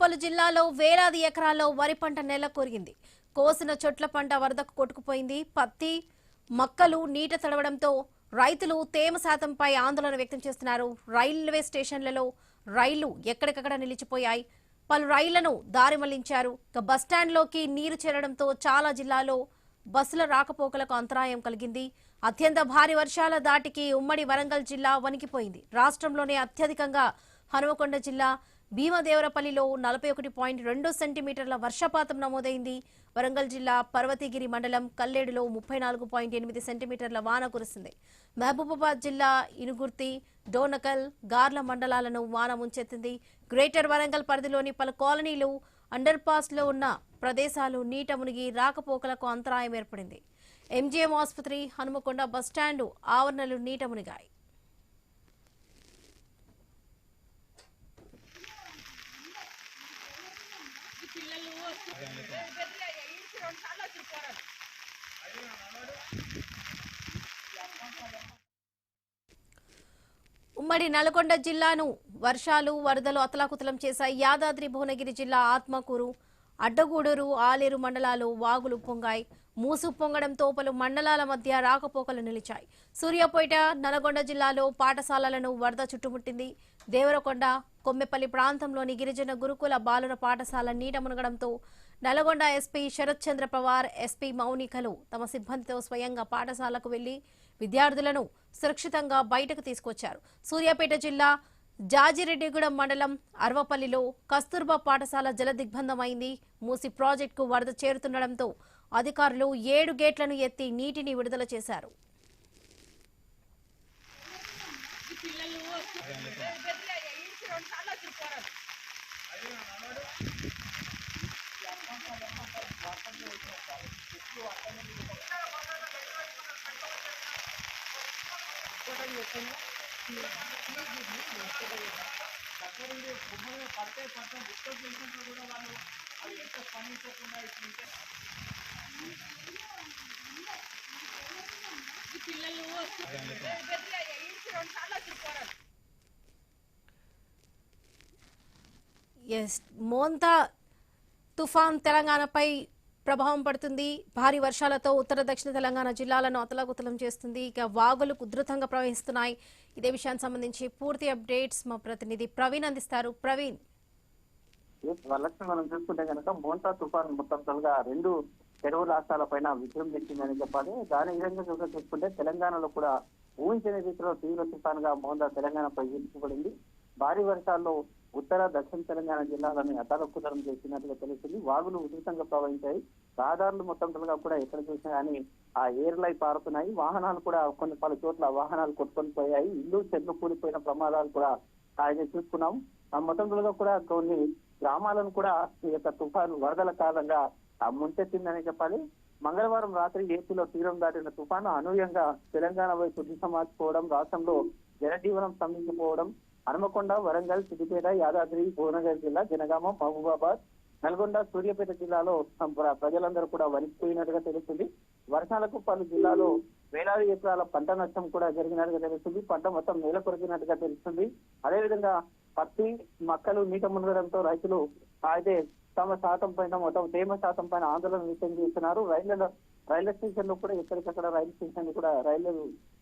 పలు జిల్లాలో వేలాది ఎకరాల్లో వరి పంట నెలకొరిగింది. కోసిన చెట్ల పంట వరదకు కొట్టుకుపోయింది. పత్తి మొక్కలు నీట తడవడంతో రైతులు తేమ శాతంపై ఆందోళన వ్యక్తం చేస్తున్నారు. రైల్వే స్టేషన్లలో రైళ్లు ఎక్కడికక్కడ నిలిచిపోయాయి. పలు రైళ్లను దారి మళ్లించారు. బస్టాండ్లోకి నీరు చేరడంతో చాలా జిల్లాల్లో బస్సుల రాకపోకలకు అంతరాయం కలిగింది. అత్యంత భారీ వర్షాల దాటికి ఉమ్మడి వరంగల్ జిల్లా వణికిపోయింది. రాష్ట్రంలోనే అత్యధికంగా హనుమకొండ జిల్లా భీమదేవరపల్లిలో 41.2 సెంటీమీటర్ల వర్షపాతం నమోదైంది. వరంగల్ జిల్లా పర్వతగిరి మండలం కల్లేడులో 34.8 సెంటీమీటర్ల వాన కురిసింది. మహబూబాబాద్ జిల్లా ఇనుగుర్తి, డోనకల్, గార్ల మండలాలను వాన ముంచెత్తింది. గ్రేటర్ వరంగల్ పరిధిలోని పలు కాలనీలు, అండర్ పాస్ లో ఉన్న ప్రదేశాలు నీట మునిగి రాకపోకలకు అంతరాయం ఏర్పడింది. ఎంజీఎం ఆసుపత్రి, హనుమకొండ బస్టాండు ఆవరణలు నీట మునిగాయి. ఉమ్మడి నల్గొండ జిల్లాను వర్షాలు వరదలు అతలాకుతలం చేశాయి. యాదాద్రి భువనగిరి జిల్లా ఆత్మకూరు, అడ్డగూడూరు, ఆలేరు మండలాలు వాగులు పొంగాయి. మూసు పొంగడంతో పలు మండలాల మధ్య రాకపోకలు నిలిచాయి. సూర్యాపేట, నల్గొండ జిల్లాలో పాఠశాలలను వరద చుట్టుముట్టింది. దేవరకొండ, కొమ్మెపల్లి ప్రాంతంలోని గిరిజన గురుకుల బాలుర పాఠశాల నీట మునగడంతో నల్గొండ ఎస్పీ శరత్ చంద్ర పవార్, ఎస్పీ మౌనికలు తమ సిబ్బందితో స్వయంగా పాఠశాలకు వెళ్లి విద్యార్థులను సురక్షితంగా బయటకు తీసుకొచ్చారు. సూర్యాపేట జిల్లా జాజిరెడ్డిగూడెం మండలం అర్వపల్లిలో కస్తూర్బా పాఠశాల జలదిగ్బంధమైంది. మూసి ప్రాజెక్టుకు వరద చేరుతుండటంతో అధికారులు 7 గేట్లను ఎత్తి నీటిని విడుదల చేశారు. మోంతా తుఫాన్ తెలంగాణపై ప్రభావం పడుతుంది. భారీ వర్షాలతో ఉత్తర దక్షిణ తెలంగాణ జిల్లాలను అతలాకుతలం చేస్తుంది. ఇక వాగులు ఉధృతంగా ప్రవహిస్తున్నాయి. ఇదే విషయానికి సంబంధించి పూర్తి అప్డేట్స్ మా ప్రతినిధి ప్రవీణ్ అందిస్తారు. ప్రవీణ్, వరలక్ష్మి మనం చూసుకుంటే కనుక మోంతా తుఫాన్ మొత్తంగా 2 తెలుగు రాష్ట్రాలపైన విజృంభించిందని చెప్పాలి. దాని విధంగా చూసుకుంటే తెలంగాణలో కూడా ఊహించని రీతిలో తీవ్ర తుఫాన్ గా మోంతా తెలంగాణపై విధించబడింది. భారీ వర్షాల్లో ఉత్తర దక్షిణ తెలంగాణ జిల్లాలను అతలాకుతలం చేసినట్లుగా తెలుస్తుంది. వాగులు ఉధృతంగా ప్రవహించాయి. రహదారులు మొత్తంగా కూడా ఎక్కడ చూసినా కానీ ఆ ఏర్లై పారుతున్నాయి. వాహనాలు కూడా పలు చోట్ల వాహనాలు కొట్టుకొని పోయాయి. ఇల్లు చెట్లు కూలిపోయిన ప్రమాదాలు కూడా ఆయన చూసుకున్నాం. ఆ మొత్తంగా కూడా కొన్ని గ్రామాలను కూడా ఈ యొక్క తుఫాను వరదల కారణంగా ముంచెత్తిందని చెప్పాలి. మంగళవారం రాత్రి ఏపీలో తీరం దాటిన తుఫాను అనూహ్యంగా తెలంగాణ వైపు దిశ మార్చుకోవడం, రాష్ట్రంలో జనజీవనం స్తంభించిపోవడం, హనుమకొండ, వరంగల్, సిద్దిపేట, యాదాద్రి భువనగిరి జిల్లా, జనగామ, మహబూబాబాద్, నల్గొండ, సూర్యాపేట జిల్లాలో ప్రజలందరూ కూడా వణికిపోయినట్టుగా తెలుస్తుంది. వర్షాలకు పలు జిల్లాలో వేలాది ఎకరాల పంట నష్టం కూడా జరిగినట్టుగా తెలుస్తుంది. పంట మొత్తం నేల కొరిగినట్టుగా తెలుస్తుంది. అదేవిధంగా పత్తి మొక్కలు నీట మునగడంతో రైతులు అయితే తమ శాతం పైన మొత్తం తేమ శాతం పైన ఆందోళన వ్యక్తం చేస్తున్నారు. రైల్వే స్టేషన్లు కూడా ఎక్కడికక్కడ రైలు స్టేషన్ కూడా రైళ్లు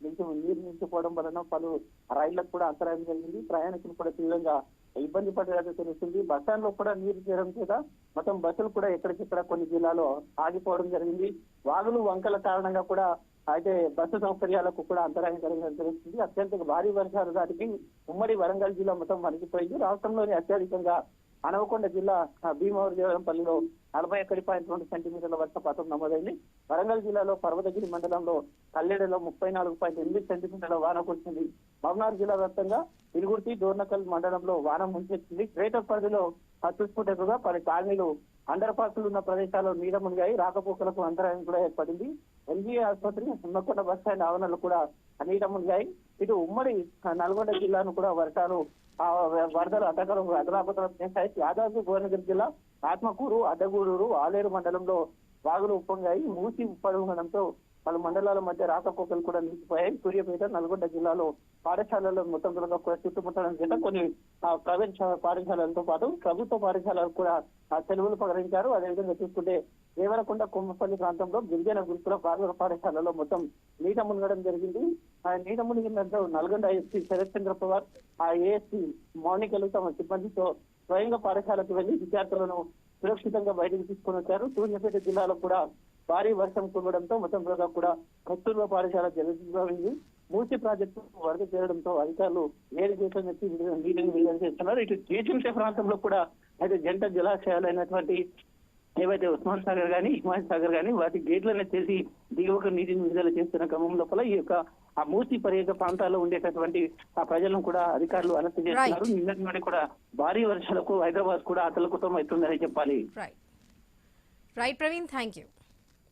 నీరు నిలిచిపోవడం వలన పలు రైళ్లకు కూడా అంతరాయం జరిగింది. ప్రయాణికులు కూడా తీవ్రంగా ఇబ్బంది పడేలా తెలుస్తుంది. బస్టాండ్ లో కూడా నీరు చేరడం చేత మొత్తం బస్సులు కూడా ఎక్కడికెక్కడ కొన్ని జిల్లాలో ఆగిపోవడం జరిగింది. వాగులు వంకల కారణంగా కూడా అయితే బస్సు సౌకర్యాలకు కూడా అంతరాయం కలిగినట్టు తెలుస్తుంది. అత్యంత భారీ వర్షాలు దాటికి ఉమ్మడి వరంగల్ జిల్లా మొత్తం వణికిపోయింది. రాష్ట్రంలోని అత్యధికంగా హనుమకొండ జిల్లా భీమవరంపల్లిలో 41.2 సెంటీమీటర్ల వర్షపాతం నమోదైంది. వరంగల్ జిల్లాలో పర్వతగిరి మండలంలో కల్లేడులో 34.8 సెంటీమీటర్ల వాన కురిసింది. మహబూబ్నగర్ జిల్లా వ్యాప్తంగా ఇనుగుర్తి, డోర్నకల్ మండలంలో వాన ముంచెత్తింది. గ్రేటర్ పరిధిలో చూసుకుంటేగా పలు కాలనీలు, అండర్ పాస్లు ఉన్న ప్రదేశాల్లో నీడ మునిగాయి. రాకపోకలకు అంతరాయం కూడా ఏర్పడింది. ఎల్జీ ఆసుపత్రి, హనుమకొండ బస్టాండ్ ఆవరణలు కూడా నీట మునిగాయి. ఇటు ఉమ్మడి నల్గొండ జిల్లాను కూడా వర్షాలు వరదలు అతలాకుతలం చేశాయి. యాదాద్రి భువనగిరి జిల్లా ఆత్మకూరు, అడ్డగూడూరు, ఆలేరు మండలంలో వాగులు ఉప్పొంగాయి. మూసి ఉప్పొంగడంతో పలు మండలాల మధ్య రాకపోకలు కూడా నిలిచిపోయాయి. సూర్యాపేట, నల్గొండ జిల్లాలో పాఠశాలల్లో మొత్తం కూడా చుట్టుముట్టడం చేత కొన్ని ప్రైవేట్ పాఠశాలలతో పాటు ప్రభుత్వ పాఠశాలలు కూడా సెలవులు ప్రకటించారు. అదేవిధంగా చూసుకుంటే దేవరకొండ, కొమ్మపల్లి ప్రాంతంలో గిరిజన గురుకుల ప్రాథమిక పాఠశాలలో మొత్తం నీట మునగడం జరిగింది. ఆ నీట మునిగినంతో నల్గొండ ఎస్పీ శరత్ చంద్ర పవార్, ఆ ఏఎస్పీ మౌనికలు తమ సిబ్బందితో స్వయంగా పాఠశాలకు వెళ్లి విద్యార్థులను సురక్షితంగా బయటకు తీసుకొని వచ్చారు. సూర్యాపేట జిల్లాలో కూడా భారీ వర్షం కురవడంతో మొత్తం కూడా కస్తూర్బా పాఠశాల జలసిపోయింది. మూసి ప్రాజెక్టు వరద చేరడంతో అధికారులు ఏడు గేట్లను ఎత్తి నీటిని విడుదల చేస్తున్నారు. ఇటు జీహెచ్ఎంసీ ప్రాంతంలో కూడా అయితే జంట జలాశయాలైనటువంటి ఏవైతే ఉస్మాన్ సాగర్ కానీ హిమాయత్ సాగర్ కానీ వాటి గేట్లను చేసి దిగువకు నీటిని విడుదల చేస్తున్న క్రమం లోపల ఈ యొక్క ఆ మూసి పరిసర ప్రాంతాల్లో ఉండేటటువంటి ఆ ప్రజలను కూడా అధికారులు అలర్ట్ చేస్తున్నారు. నిన్నటి నుండి కూడా భారీ వర్షాలకు హైదరాబాద్ కూడా అతలకుతం అవుతుందని చెప్పాలి. Right Praveen, thank you.